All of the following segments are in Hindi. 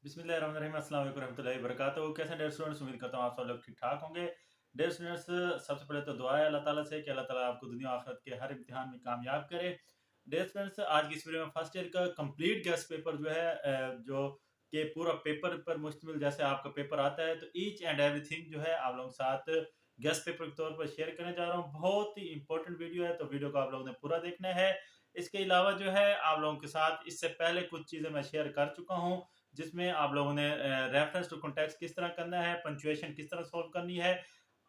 बिस्मिल्लाहिर्रहमानिर्रहीम, अस्सलाम वालेकुम रहमतुल्लाहि वबरकातुहू। कैसे हैं डियर स्टूडेंट्स? उम्मीद करता हूँ आप सब लोग ठीक ठाक होंगे। डियर स्टूडेंट्स, सबसे पहले तो दुआ है अल्लाह ताला से कि अल्लाह ताला आपको दुनिया आखिरत के हर इम्तिहान में कामयाब करे। डियर स्टूडेंट्स, आज की इस वीडियो में फर्स्ट ईयर का कंप्लीट गेस्ट पेपर जो है जो कि पूरा पेपर पर मुश्तमिल जैसे आपका पेपर आता है, तो ईच एंड एवरीथिंग जो है आप लोगों के साथ गेस्ट पेपर के तौर पर शेयर करने जा रहा हूँ। बहुत ही इंपॉर्टेंट वीडियो है, तो वीडियो को आप लोगों ने पूरा देखना है। इसके अलावा जो है आप लोगों के साथ इससे पहले कुछ चीज़ें मैं शेयर कर चुका हूँ, जिसमें आप लोगों ने रेफरेंस टू कॉन्टेक्स्ट किस तरह करना है, पंक्चुएशन किस तरह सॉल्व करनी है,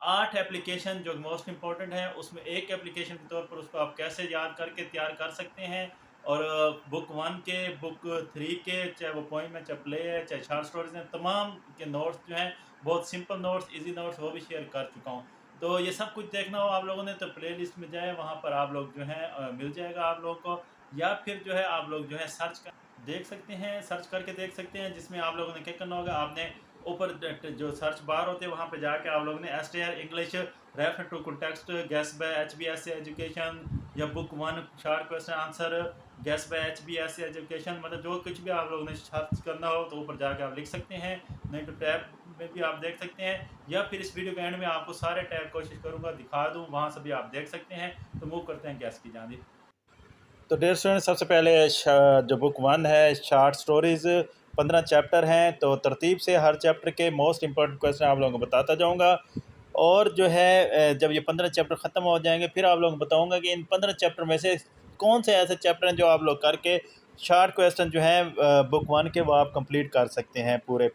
8 एप्लीकेशन जो मोस्ट इंपॉर्टेंट है, उसमें एक एप्लीकेशन के तौर पर उसको आप कैसे याद करके तैयार कर सकते हैं। और बुक 1 के, बुक 3 के, चाहे वो पोइम है, चाहे प्ले है, चाहे शॉर्ट स्टोरीज हैं, तमाम के नोट्स जो हैं, बहुत सिंपल नोट्स, इजी नोट्स, वो भी शेयर कर चुका हूँ। तो ये सब कुछ देखना हो आप लोगों ने तो प्ले लिस्ट में जाए, वहाँ पर आप लोग जो है मिल जाएगा आप लोगों को। या फिर जो है आप लोग जो है सर्च कर देख सकते हैं, सर्च करके देख सकते हैं, जिसमें आप लोगों ने क्या करना होगा, आपने ऊपर जो सर्च बार होते हैं वहाँ पे जाके आप लोगों ने S T R English refer to context guess by H B S education, या book 1 short question answer guess by H B S education, मतलब जो कुछ भी आप लोगों ने सर्च करना हो तो ऊपर जाके आप लिख सकते हैं। नहीं तो टैब में भी आप देख सकते हैं, या फिर इस वीडियो के एंड में आपको सारे टैब कोशिश करूँगा दिखा दूँ, वहाँ से भी आप देख सकते हैं। तो मूव करते हैं गैस की जानिब। तो डियर स्टूडेंट, सबसे पहले जो बुक 1 है, शॉर्ट स्टोरीज़, 15 चैप्टर हैं, तो तरतीब से हर चैप्टर के मोस्ट इंपॉर्टेंट क्वेश्चन आप लोगों को बताता जाऊंगा। और जो है जब ये 15 चैप्टर ख़त्म हो जाएंगे, फिर आप लोगों को बताऊंगा कि इन 15 चैप्टर में से कौन से ऐसे चैप्टर हैं जो आप लोग करके शॉर्ट क्वेश्चन जो हैं बुक 1 के, वो आप कंप्लीट कर सकते हैं पूरे।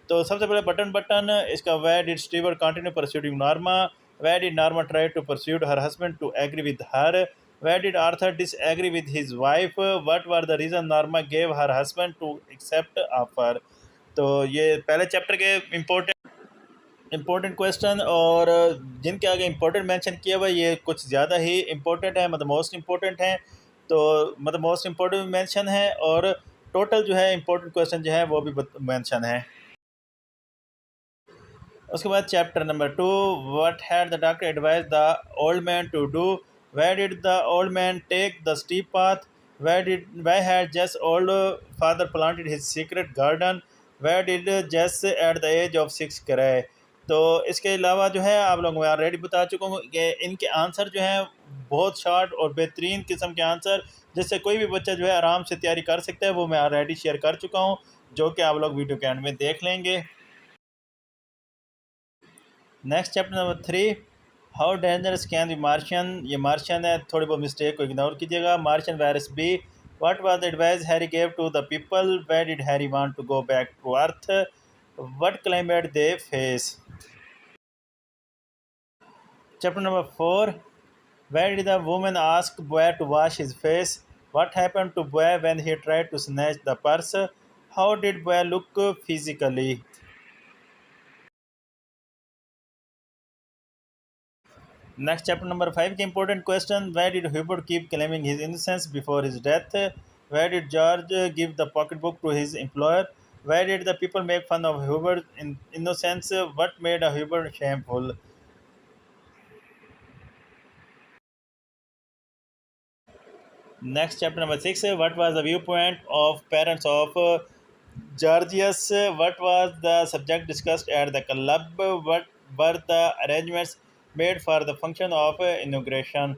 तो सबसे पहले बटन बटन इसका, where did Stewart continue persuading Norma, where did Norma try to persuade her husband to agree with her, where did Arthur disagree with his wife? What were the reason Norma gave her husband to accept offer? तो ये पहले चैप्टर के इम्पोर्टेंट क्वेश्चन, और जिनके आगे इम्पोर्टेंट मेंशन किया हुआ ये कुछ ज़्यादा ही इम्पोर्टेंट है, मतलब मोस्ट इम्पोर्टेंट है। तो मतलब मोस्ट इम्पोर्टेंट मेंशन है, और टोटल जो है इम्पोर्टेंट क्वेश्चन जो है वो भी मेंशन है। उसके बाद chapter number 2, what had the doctor advise the old man to do, where did the old man take the steep path, where had just old father planted his secret garden, where did just at the age of 6 cry. तो इसके अलावा जो है आप लोगों को मैं ऑलरेडी बता चुका हूँ कि इनके आंसर जो हैं बहुत शॉर्ट और बेहतरीन किस्म के आंसर, जिससे कोई भी बच्चा जो है आराम से तैयारी कर सकता है, वो मैं ऑलरेडी शेयर कर चुका हूँ, जो कि आप लोग वीडियो के एंड में देख लेंगे। Next chapter number 3, how dangerous can be Martian. ये मार्शियन है, थोड़ी बहुत मिस्टेक को इग्नोर कीजिएगा। Martian virus be, what was the advice Harry gave to the people, where did Harry want to go back to earth, what climate they face. Chapter number 4, where did the woman ask boy to wash his face, what happened to boy when he tried to snatch the purse, how did boy look physically. Next, chapter number 5 के important question, where did Hubert keep claiming his innocence before his death? Where did George give the pocketbook to his employer? Where did the people make fun of Hubert's innocence? What made a Hubert shameful? Next, chapter number 6, what was the viewpoint of parents of Georgius? What was the subject discussed at the club? What were the arrangements made for the function of inauguration?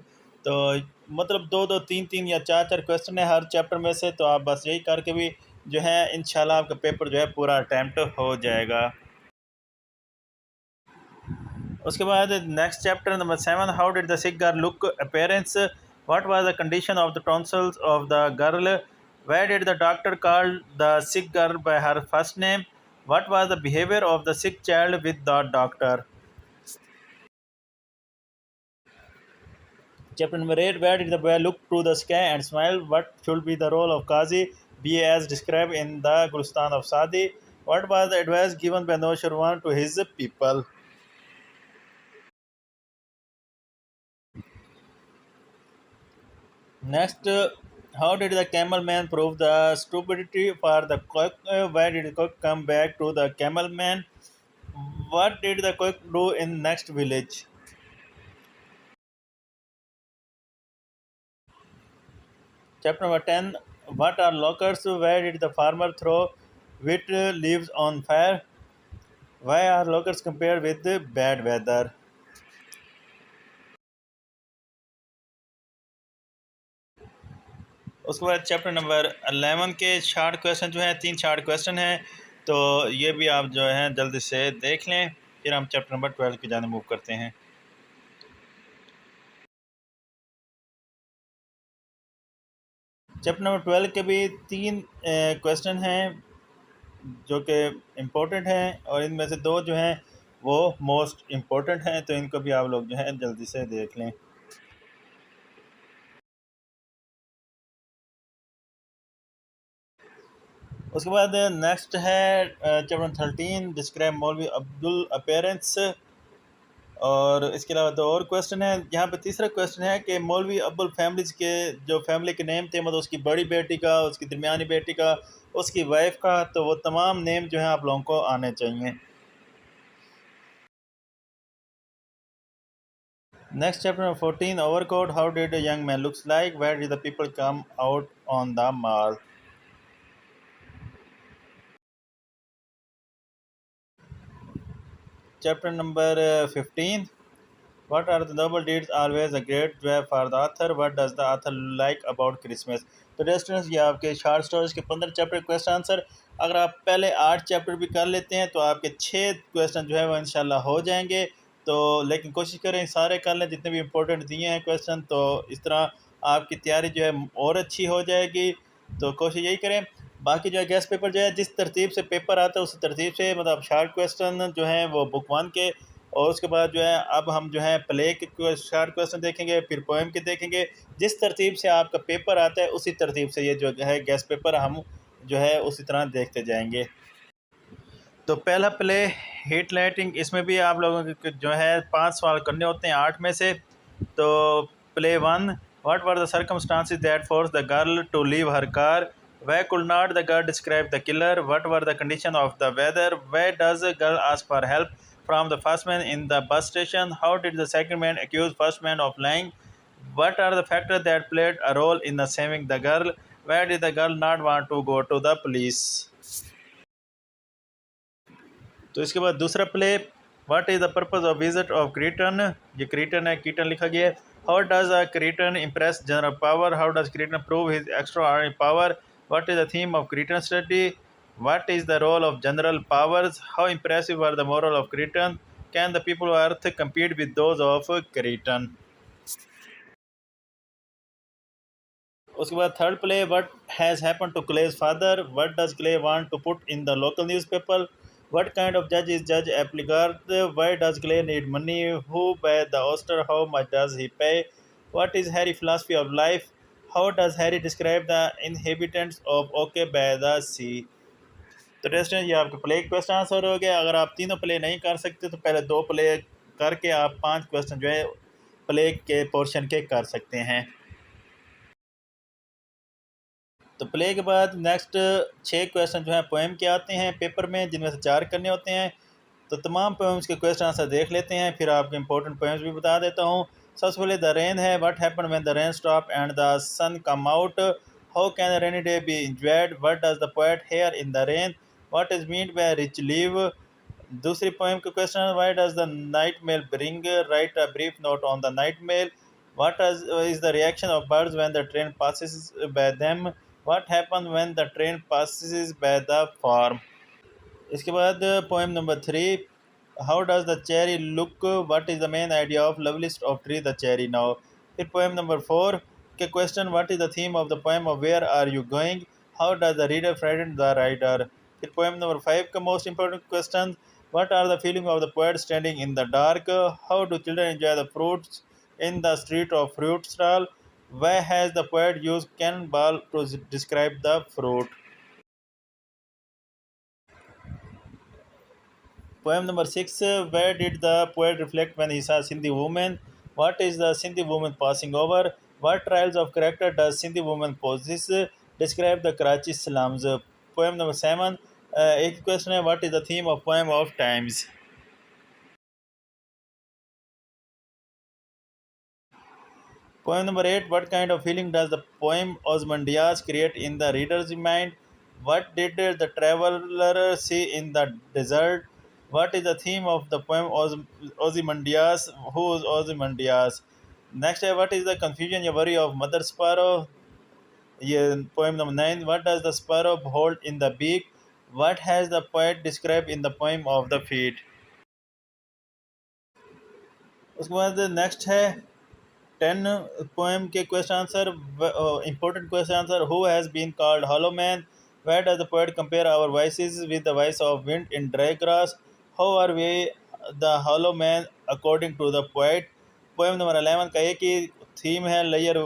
तो मतलब दो दो तीन तीन या चार चार क्वेश्चन है हर चैप्टर में से, तो आप बस यही करके भी जो है इंशाल्लाह आपका पेपर जो है पूरा अटैम्प्ट हो जाएगा। उसके बाद next chapter number 7, how did the sick girl look appearance, what was the condition of the tonsils of the girl, where did the doctor call the sick girl by her first name, what was the behaviour of the sick child with the doctor. Chapter number 8, where did the boy look to the sky and smile, what should be the role of काजी be as describe in the Gulistan of Saadi, what was the advice given by Nausherwan to his people. Next, how did the camel man prove the stupidity for the cock? Why did the cock come back to the camel man? What did the cock do in next village? Chapter number 10, what are locusts? Where did the farmer throw Wheat leaves on fire. Why are locusts compared with bad weather? उसके बाद चैप्टर नंबर 11 के शार्ट क्वेश्चन जो हैं, 3 शार्ट क्वेश्चन हैं, तो ये भी आप जो है जल्दी से देख लें, फिर हम चैप्टर नंबर 12 की जाने मूव करते हैं। चैप्टर नंबर 12 के भी 3 क्वेश्चन हैं जो कि इम्पोर्टेंट हैं, और इनमें से 2 जो हैं वो मोस्ट इम्पोर्टेंट हैं, तो इनको भी आप लोग जो है जल्दी से देख लें। उसके बाद नेक्स्ट है चैप्टर 13 डिस्क्राइब मौलवी अब्दुल अपेरेंस, और इसके अलावा 2 और क्वेश्चन है। यहाँ पे तीसरा क्वेश्चन है कि मौलवी अब्दुल फैमिलीज के जो फैमिली के नेम थे, मतलब उसकी बड़ी बेटी का, उसकी दरमियानी बेटी का, उसकी वाइफ का, तो वो तमाम नेम जो है आप लोगों को आने चाहिए। Next chapter number 14 overcoat, how did a young man looks like, where did the people come out on the mall. Chapter number 15, what are the noble deeds always a great joy for the author, what does the author like about Christmas। तो रेस्टोरेंट्स ये आपके शॉर्ट स्टोरीज के 15 चैप्टर क्वेश्चन आंसर, अगर आप पहले 8 चैप्टर भी कर लेते हैं तो आपके 6 क्वेश्चन जो है वो इंशाल्लाह हो जाएंगे। तो लेकिन कोशिश करें सारे कर लें जितने भी इंपॉर्टेंट दिए हैं क्वेश्चन, तो इस तरह आपकी तैयारी जो है और अच्छी हो जाएगी। तो कोशिश यही करें। बाकी जो है गेस्ट पेपर जो है जिस तरतीब से पेपर आता है उस तरतीब से, मतलब शार्ट क्वेश्चन जो हैं वो बुक 1 के, और उसके बाद जो है अब हम जो है प्ले के शार्ट क्वेश्चन देखेंगे, फिर पोएम के देखेंगे। जिस तरतीब से आपका पेपर आता है उसी तरतीब से ये जो है गेस्ट पेपर हम जो है उसी तरह देखते जाएंगे। तो पहला प्ले हीट लाइटिंग, इसमें भी आप लोगों के जो है 5 सवाल करने होते हैं 8 में से। तो play 1, what were the circumstances that force the girl to leave her car, why could not the girl describe the killer, what were the condition of the weather, why does the girl ask for help from the first man in the bus station, how did the second man accuse first man of lying, what are the factors that played a role in the saving the girl, why did the girl not want to go to the police। तो इसके बाद दूसरा play, what is the purpose of visit of Kreton, ये क्रीटन है, कीटन लिखा गया है। How does a Kreton impress General Power, how does Kreton prove his extraordinary power, what is the theme of Kreton study, what is the role of General Powers, how impressive are the moral of Kreton, can the people of Earth compete with those of Kreton. उसके बाद third play, what has happen to क्लेज father, what does clay want to put in the local newspaper, what kind of जज इज जज एप्लीगार्ड, why does clay need money, who by the oyster, how much does he पे, what is Harry philosophy of life, how does Harry describe the inhabitants of okay by the सी। तो टेस्ट ये आपके प्ले क्वेश्चन आंसर हो गया। अगर आप तीनों प्ले नहीं कर सकते तो पहले 2 प्ले करके आप 5 क्वेश्चन जो है प्ले के पोर्शन के कर सकते हैं। तो प्ले के बाद नेक्स्ट 6 क्वेश्चन जो हैं पोएम के आते हैं पेपर में, जिनमें से 4 करने होते हैं। तो तमाम पोएम्स के क्वेश्चन आंसर देख लेते हैं, फिर आपके इंपॉर्टेंट पोएम्स भी बता देता हूँ। सबसे पहले द रेन है, what happen when the rain stop and the sun come out, how can rainy day be enjoyed, what does the poet hear in the rain, what is meant by rich leave. दूसरी पोएम का क्वेश्चन है, why does the night mail bring, write a brief note on the night mail, what is the reaction of birds when the train passes by them, what happens when the train passes by the farm। इसके बाद poem number 3, how does the cherry look, what is the main idea of love list of tree the cherry now. फिर पोएम नंबर 4 के question, what is the theme of the poem of where are you going, how does the reader friend the rider. फिर पोएम नंबर 5 का most important question, what are the feeling of the poet standing in the dark, how do children enjoy the fruits in the street of fruit stall, why has the poet used cannonball to describe the fruit। Poem number 6, where did the poet reflect when he saw Sindhi woman? What is the Sindhi woman passing over? What trials of character does Sindhi woman possess? Describe the Karachi slums। Poem number 7, एक क्वेश्चन है, what is the theme of poem of times। Poem number 8, what kind of feeling does the poem Osmandias create in the reader's mind? What did the traveler see in the desert? What is the theme of the poem Ozymandias? Who is Ozymandias? Next, what is the confusion you worry of Mother Sparrow? Yeah, poem number 9. What does the sparrow hold in the beak? What has the poet described in the poem of the feet? उसके बाद नेक्स्ट है 10 poem के question answer. Important question answer. Who has been called hollow man? Where does the poet compare our voices with the voice of wind in dry grass? How are we the hollow man according to the poet? Poem number 11 का एक ही थीम है लेयर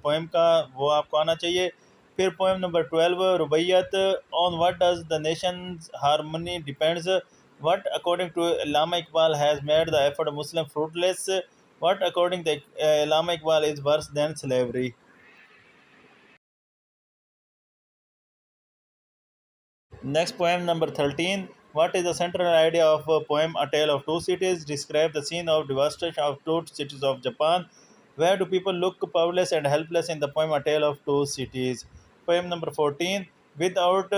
पोएम का, वो आपको आना चाहिए. फिर poem number 12 Rubaiyat. On what does the nations harmony depends? What, according to Allama Iqbal, has made the effort of Muslim fruitless? What, according to Allama Iqbal, is worse than slavery? Next, poem number 13. What is the central idea of a poem A Tale of Two Cities? Describe the scene of devastation of two cities of Japan. Where do people look powerless and helpless in the poem A Tale of Two Cities? Poem number 14. Without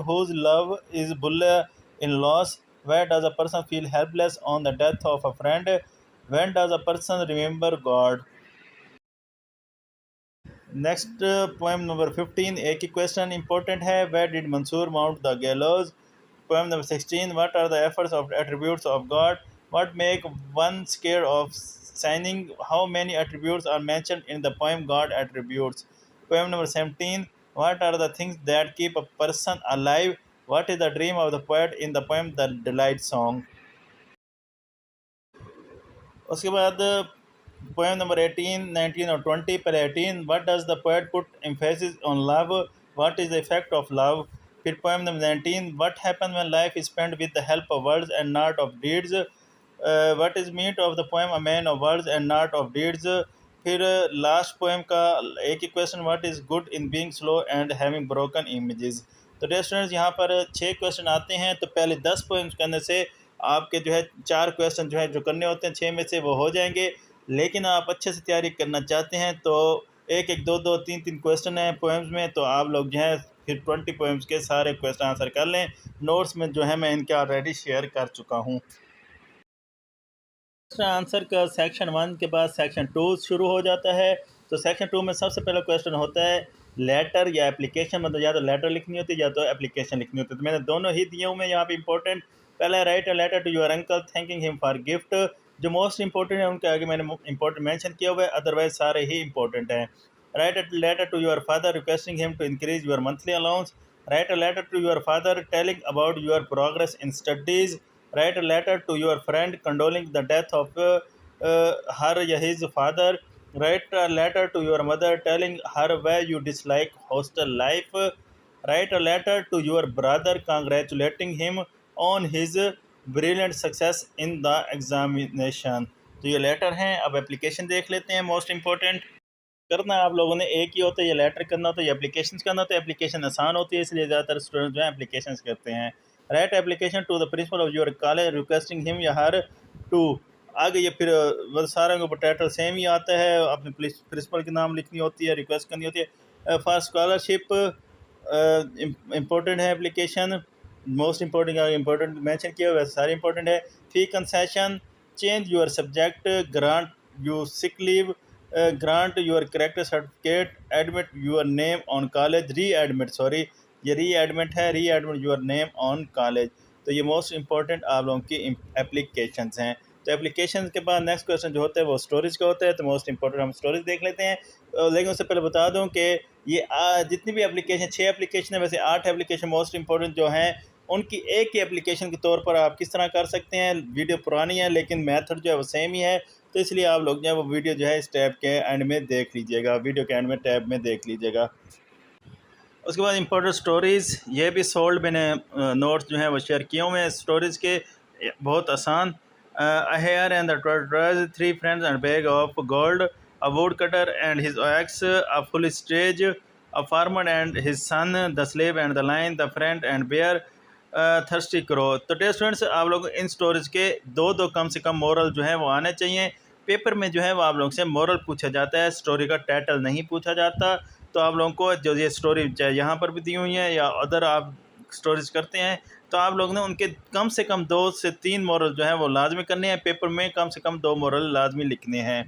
whose love is Bulla in loss? Where does a person feel helpless on the death of a friend? When does a person remember God? Next poem number 15 एक ही क्वेश्चन इंपॉर्टेंट है. Where did Mansur mount the gallows? Poem number 16 what are the efforts of attributes of God? What make one scare of sinning? How many attributes are mentioned in the poem God attributes? Poem number 17 what are the things that keep a person alive? What is the dream of the poet in the poem the delight song? उसके बाद poem number 18, 19 or 20. Per 18, what does the poet put emphasis on love? What is the effect of love? फिर poem number 19, what happens when life is spent with the help of words and not of deeds? What is meat of the poem a man of words and not of deeds? फिर लास्ट पोएम का एक ही question, what is good in being slow and having broken images? तो डियर स्टूडेंट्स, यहाँ पर 6 क्वेश्चन आते हैं. तो पहले 10 पोएम्स करने से आपके जो है 4 क्वेश्चन जो है जो करने होते हैं 6 में से वो हो जाएंगे. लेकिन आप अच्छे से तैयारी करना चाहते हैं तो एक एक दो दो तीन तीन क्वेश्चन हैं पोएम्स में, तो आप लोग जो है फिर 20 पोएम्स के सारे क्वेश्चन आंसर कर लें. नोट्स में जो है मैं इनके ऑलरेडी शेयर कर चुका हूँ. आंसर का सेक्शन 1 के बाद सेक्शन 2 शुरू हो जाता है. तो सेक्शन 2 में सबसे पहला क्वेश्चन होता है लेटर या एप्लीकेशन, मतलब या तो लेटर लिखनी होती है या तो एप्लीकेशन लिखनी होती है. तो मैंने दोनों ही दिए हुए हैं यहाँ पे इंपॉर्टेंट. पहला write a letter to your uncle thanking him for gift. जो मोस्ट इंपॉर्टेंट है उनके आगे मैंने इंपॉर्टेंट मेंशन किया हुआ है, अदरवाइज सारे ही इंपॉर्टेंट हैं. Write a letter to your father requesting him to increase your monthly allowance. Write a letter to your father telling about your progress in studies. Write a letter to your friend condoling the death of her or his father. Write a letter to your mother telling her why you dislike hostel life. Write a letter to your brother congratulating him on his brilliant success in the examination. तो ये लेटर हैं. अब एप्लीकेशन देख लेते हैं. मोस्ट इम्पोर्टेंट करना आप लोगों ने एक ही होता है, ये लेटर करना होता है, ये एप्लीकेशन करना होता है. एप्लीकेशन आसान होती है इसलिए ज़्यादातर स्टूडेंट जो है एप्लीकेशन करते हैं. Write application to the principal of your college requesting him या हर टू. आगे ये फिर सारे के ऊपर टाइटल सेम ही आता है. अपने प्रिंसिपल के नाम लिखनी होती है, रिक्वेस्ट करनी होती है. फॉर स्कॉलरशिप इम्पोर्टेंट है एप्लीकेशन. मोस्ट इम्पोर्टेंट मेंशन किया हुआ है, सारे इंपॉर्टेंट है. फी concession, change your subject, grant you sick leave, grant your character certificate, admit your name on college, री एडमिट ये री एडमिट है, री admit your name on college. तो ये मोस्ट इंपॉर्टेंट आप लोगों की एप्लीकेशंस हैं. तो एप्लीकेशन के बाद नेक्स्ट क्वेश्चन जो होता है वो स्टोरेज का होता है. तो मोस्ट इंपॉर्टेंट हम स्टोरेज देख लेते हैं. लेकिन उससे पहले बता दूं कि ये जितनी भी एप्लीकेशन 6 एप्लीकेशन है, वैसे 8 एप्लीकेशन मोस्ट इंपॉर्टेंट जो हैं उनकी एक ही एप्लीकेशन के तौर पर आप किस तरह कर सकते हैं. वीडियो पुरानी है लेकिन मेथड जो है वो सेम ही है, तो इसलिए आप लोग जो है वो वीडियो जो है इस टैब के एंड में देख लीजिएगा, वीडियो के एंड में टैब में देख लीजिएगा. उसके बाद इंपॉर्टेंट स्टोरीज़, ये भी सोल्ड मैंने नोट्स जो हैं वो शेयर किए हुए हैं स्टोरीज़ के, बहुत आसान. A hare and the tortoise, 3 friends and bag of gold, a woodcutter and his axe, a full stage, a farmer and his son, the slave and the lion, the friend and bear, thirsty crow. तो टेस्ट स्टूडेंट्स आप लोग इन स्टोरीज के दो कम से कम मोरल जो है वो आने चाहिए. पेपर में जो है वो आप लोग से मोरल पूछा जाता है, स्टोरी का टाइटल नहीं पूछा जाता. तो आप लोगों को जो ये स्टोरी चाहे यहाँ पर भी दी हुई है या अदर आप स्टोरीज करते हैं, तो आप लोग ने उनके कम से कम 2 से 3 मोरल जो है वो लाजमी करने हैं। पेपर में कम से कम 2 मोरल लाजमी लिखने हैं।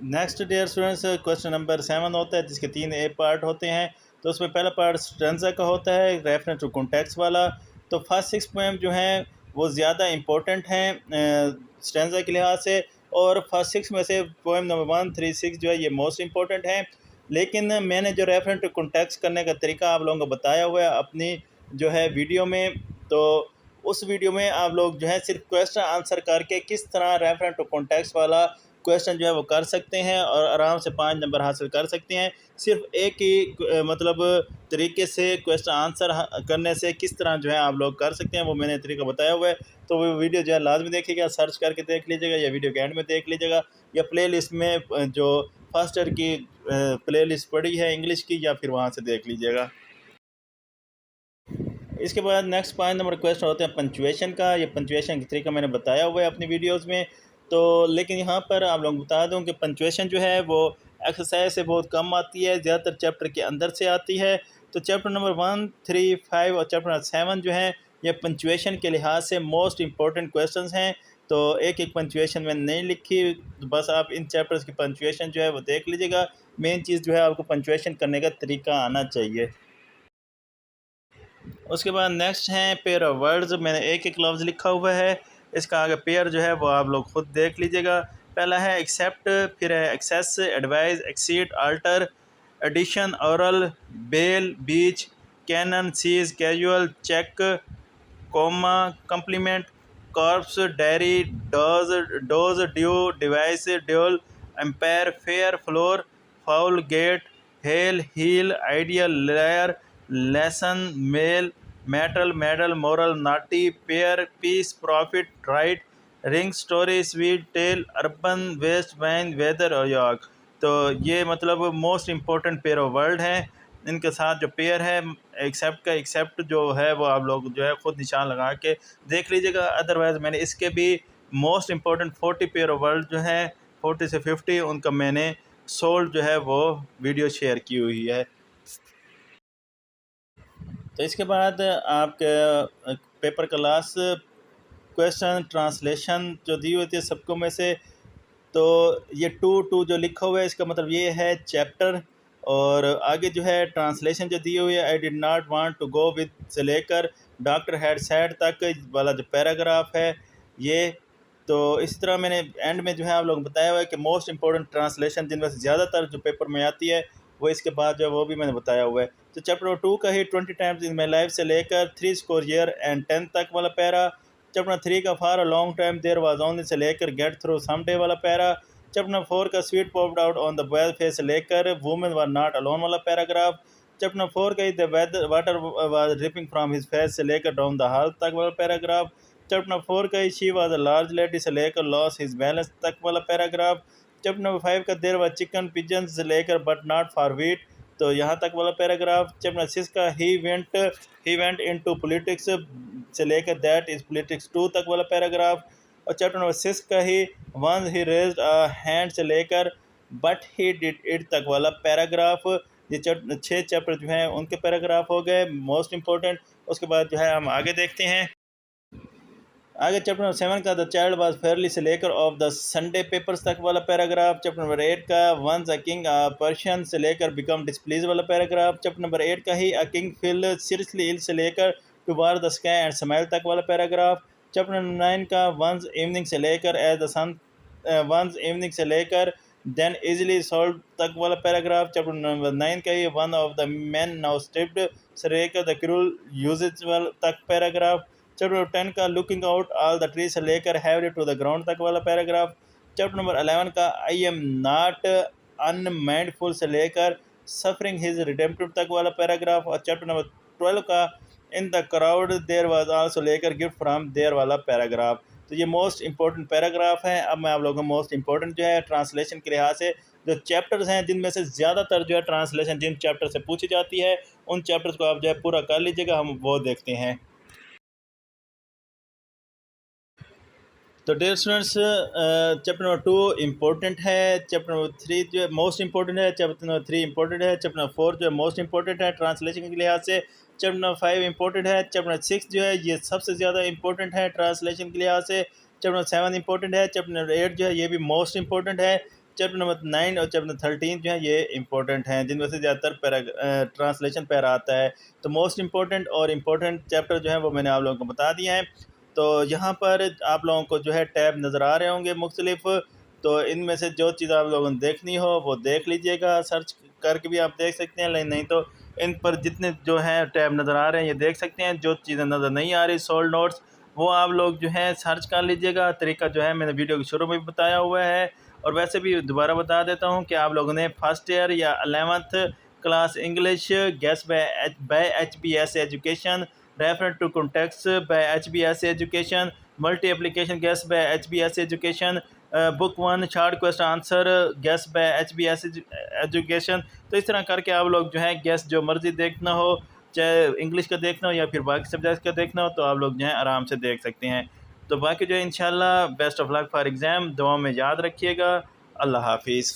Next dear students, question number 7 होता है जिसके 3 ए पार्ट होते हैं। तो उसमें पहला पार्ट स्टेंजा का होता है, रेफरेंस टू कॉन्टेक्स्ट वाला। तो फर्स्ट 6 पोएम जो हैं वो ज़्यादा इम्पोर्टेंट हैं स्टेंजा के लिहाज से, और फर्स्ट 6 में से पोएम नंबर 1, 3, 6 जो है ये मोस्ट इम्पोर्टेंट हैं। लेकिन मैंने जो रेफरेंस टू कॉन्टेक्स्ट करने का तरीका आप लोगों को बताया हुआ है अपनी जो है वीडियो में, तो उस वीडियो में आप लोग जो है सिर्फ क्वेश्चन आंसर करके किस तरह रेफरेंस टू कॉन्टेक्स्ट वाला क्वेश्चन जो है वो कर सकते हैं और आराम से 5 नंबर हासिल कर सकते हैं। सिर्फ एक ही मतलब तरीके से क्वेश्चन आंसर करने से किस तरह जो है आप लोग कर सकते हैं वो मैंने तरीका बताया हुआ है। तो वो वीडियो जो है लाजमी देखिएगा, सर्च करके देख लीजिएगा या वीडियो के एंड में देख लीजिएगा, या प्ले लिस्ट में जो फर्स्ट ईयर की प्ले लिस्ट पड़ी है इंग्लिश की, या फिर वहाँ से देख लीजिएगा। इसके बाद नेक्स्ट 5 नंबर क्वेश्चन होते हैं पंचुएशन का। ये पंचुएशन का तरीका मैंने बताया हुआ है अपनी वीडियोस में, तो लेकिन यहाँ पर आप लोग बता दूँ कि पंचुएशन जो है वो एक्सरसाइज से बहुत कम आती है, ज़्यादातर चैप्टर के अंदर से आती है। तो चैप्टर नंबर 1, 3, 5 और चैप्टर नंबर 7 जो है ये पंचुएशन के लिहाज से मोस्ट इम्पोर्टेंट क्वेश्चन हैं। तो एक एक पंचुएशन मैंने नहीं लिखी, तो बस आप इन चैप्टर्स की पंचुएशन जो है वो देख लीजिएगा। मेन चीज़ जो है आपको पंचुएशन करने का तरीका आना चाहिए। उसके बाद नेक्स्ट हैं पेयर ऑफ वर्ड्स। मैंने एक एक लफ्ज़ लिखा हुआ है, इसका आगे पेयर जो है वो आप लोग खुद देख लीजिएगा। पहला है एक्सेप्ट, फिर है access, advice, exceed, alter, addition, aural, bell, beach, canon, cease, casual, check, coma, complement, corps, diary, dose, due, device, dual, empire, fair, floor, foul, gate, hell, heal, ideal, layer, lesson, male, metal, medal, moral, naughty, pair, peace, profit, right, ring, story, sweet, tale, urban, waste, wine, weather और यॉर्क। तो ये मतलब most important pair of word हैं। इनके साथ जो पेयर है एक्सेप्ट का, एक्सेप्ट जो है वो आप लोग जो है ख़ुद निशान लगा के देख लीजिएगा। अदरवाइज़ मैंने इसके भी most important 40 pair of word जो हैं 40 से 50 उनका मैंने सोल्ड जो है वो वीडियो शेयर की हुई है। तो इसके बाद आपके पेपर का लास्ट क्वेश्चन ट्रांसलेशन जो दी हुई थी सबको में से, तो ये 2 जो लिखा हुआ है इसका मतलब ये है चैप्टर, और आगे जो है ट्रांसलेशन जो दी हुई है I did not want to go with से लेकर डॉक्टर हैड सैड तक वाला जो पैराग्राफ है ये। तो इस तरह मैंने एंड में जो है आप लोग बताया हुआ है कि मोस्ट इंपॉर्टेंट ट्रांसलेशन जिनमें से ज़्यादातर जो पेपर में आती है वो इसके बाद जो है वो भी मैंने बताया हुआ है। तो चैप्टर 2 का ही 20 टाइम्स इन माई लाइफ से लेकर 3 स्कोर ईयर एंड 10 तक वाला पैरा। चैप्टर 3 का for a long time there was only से लेकर गेट थ्रू सम डे वाला पैरा। चैप्टर नंबर 4 का sweet popped out on the boil face से लेकर वुमेन वर नॉट अलोन वाला पैराग्राफ। चैप्टर नंबर 4 का the water was dripping from his face से लेकर डाउन द हॉल तक वाला पैराग्राफ। चैप्टर नंबर 4 का she was a large lady से लेकर लॉस हिज बैलेंस तक वाला पैराग्राफ। चैप्टर नंबर 5 का देर वाज चिकन पिजन से लेकर बट नॉट फॉर वीट, तो यहाँ तक वाला पैराग्राफ। चैप्टर नंबर 6 का ही वेंट इनटू पॉलिटिक्स से लेकर दैट इज पॉलिटिक्स 2 तक वाला पैराग्राफ। और चैप्टर नंबर 6 का ही once he raised a hand से लेकर बट ही डिड इट तक वाला पैराग्राफ। ये 6 चैप्टर जो हैं उनके पैराग्राफ हो गए मोस्ट इम्पोर्टेंट। उसके बाद जो है हम आगे देखते हैं। आगे चैप्टर नंबर 7 का द चाइल्ड वाज फेयरली से लेकर ऑफ द संडे पेपर्स तक वाला पैराग्राफ। चैप्टर नंबर 8 का वंस अ किंग पर्शियन से लेकर बिकम डिस्प्लीज वाला पैराग्राफ। चैप्टर नंबर 8 का ही a king feel seriously ill से लेकर toward the sky and smile तक वाला पैराग्राफ। चैप्टर नंबर 9 का वंस इवनिंग से लेकर as the sun once evening से लेकर देन इजीली सॉल्व तक वाला पैराग्राफ। चैप्टर नंबर 9 का ही one of the man now stripped से लेकर द क्रूल यूजेज वाला तक पैराग्राफ। चैप्टर नंबर 10 का looking out all the trees से लेकर हैव टू द ग्राउंड तक वाला पैराग्राफ। चैप्टर नंबर 11 का आई एम नॉट अनमाइंडफुल से लेकर सफरिंग हिज रिडेम्पटिव तक वाला पैराग्राफ। और चैप्टर नंबर 12 का in the crowd there was also लेकर गिफ्ट फ्रॉम देयर वाला पैराग्राफ। तो ये मोस्ट इंपॉर्टेंट पैराग्राफ हैं। अब मैं आप लोगों को मोस्ट इंपॉर्टेंट जो है ट्रांसलेशन के लिहाज से जो चैप्टर्स हैं जिनमें से ज़्यादातर जो है ट्रांसलेशन जिन चैप्टर से पूछी जाती है उन चैप्टर्स को आप जो है पूरा कर लीजिएगा, हम वो देखते हैं। तो dear students, chapter number 2 important है, चैप्टर नंबर 3 जो है मोस्ट इम्पोर्टेंट है, चैप्टर नंबर 3 इम्पोर्टेंट है, चैप्टर नंबर 4 जो है मोस्ट इम्पोर्टेंट है ट्रांसलेशन के लिहाज से, चैप्टर नंबर 5 इम्पोर्टेंट है, चैप्टर नंबर 6 जो है ये सबसे ज़्यादा इम्पोर्टेंट है ट्रांसलेशन के लिहाज से, चैप्टर नंबर 7 इम्पोर्टेंट है, चैप्टर नंबर 8 जो है ये भी मोस्ट इम्पोर्टेंट है, चैप्टर नंबर 9 और चैप्टर नंबर 13 जो है ये इंपॉर्टेंट हैं, जिनमें से ज़्यादातर ट्रांसलेशन पैरा आता है। तो मोस्ट इम्पोर्टेंट और इम्पोर्टेंट चैप्टर जो है वो मैंने आप लोगों को बता दिए हैं। तो यहाँ पर आप लोगों को जो है टैब नज़र आ रहे होंगे मुख्तलिफ, तो इनमें से जो चीज़ आप लोगों ने देखनी हो वो देख लीजिएगा, सर्च करके भी आप देख सकते हैं, लेकिन नहीं तो इन पर जितने जो हैं टैब नज़र आ रहे हैं ये देख सकते हैं। जो चीज़ें नज़र नहीं आ रही सोल्ड नोट्स वो आप लोग जो है सर्च कर लीजिएगा। तरीका जो है मैंने वीडियो के शुरू में भी बताया हुआ है, और वैसे भी दोबारा बता देता हूँ कि आप लोगों ने फर्स्ट ईयर या 11th class English guess by HBS education, referred to context by HBS Education, multi-application guess by HBS Education, book 1 short question answer guess by HBS education. तो इस तरह करके आप लोग जो है गेस जो मर्ज़ी देखना हो, चाहे इंग्लिश का देखना हो या फिर बाकी सब्जेक्ट का देखना हो, तो आप लोग जो है आराम से देख सकते हैं। तो बाकी जो है इंशाल्लाह best of luck for exam, दुआ में याद रखिएगा। अल्लाह हाफिज़।